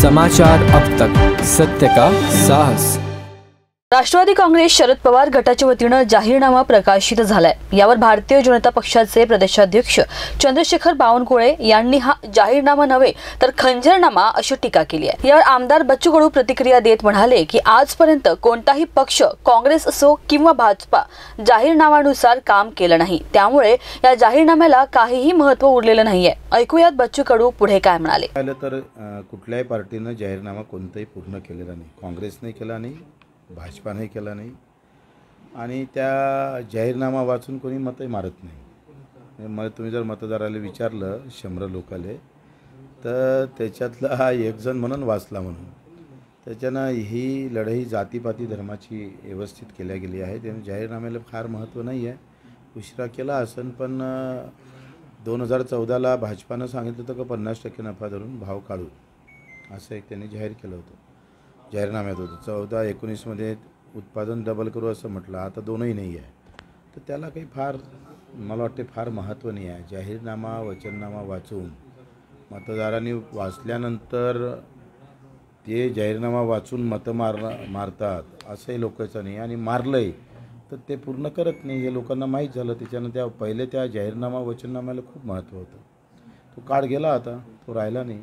समाचार अब तक, सत्य का साहस। राष्ट्रवादी काँग्रेस शरद पवार गटाच्या वतीने जाहीरनामा प्रकाशित झालाय। यावर भारतीय जनता पक्षाचे प्रदेशाध्यक्ष चंद्रशेखर बावनकुळे यांनी हा जाहीरनामा नव्हे तर खंजरनामा अशी टीका केली आहे। यावर आमदार बच्चू कडू प्रतिक्रिया देत म्हणाले की आजपर्यंत कोणताही पक्ष, काँग्रेस असो किंवा भाजपा, जाहीरनाम्यानुसार काम केलं नाही, त्यामुळे या जाहीरनाम्याला काहीही महत्त्व उरलेलं नाहीये। ऐकूयात बच्चू कडू पुढे काय म्हणाले। तर कुठल्याही पार्टीनं जाहीरनामा कोणताही पूर्ण केलेला नाही, काँग्रेसने केला नाही, भाजपाने केला नाही आणि त्या जाहीरनामा वाचून कोणी मतही मारत नाही। मग तुम्ही जर मतदाराला विचारलं 100 लोकाले तर त्याच्यातला एक जण म्हणून वाचला म्हणून, त्याच्यानं ही लढाई जातीपाती धर्माची व्यवस्थित केल्या गेली आहे। त्याने जाहीरनाम्याला फार महत्त्व नाही आहे, उशिरा केला असेल, पण 2014ला भाजपानं सांगितलं होतं की 50% नफा धरून भाव काढू, असं एक त्यांनी जाहीर केलं होतं, जाहीरनाम्यात होतं। 14-19मध्ये उत्पादन डबल करू असं म्हटलं, आता दोनही नाही आहे, तर त्याला काही फार मला वाटते फार महत्त्व नाही आहे। जाहीरनामा वचननामा वाचून मतदारांनी वाचल्यानंतर ते जाहीरनामा वाचून मतं मारतात असंही लोकांचं नाही, आणि मारलंय तर ते पूर्ण करत नाही हे लोकांना माहीत झालं। त्याच्यानं त्या पहिले त्या जाहीरनामा वचननाम्याला खूप महत्त्व होतं, तो काळ गेला, आता तो राहिला नाही।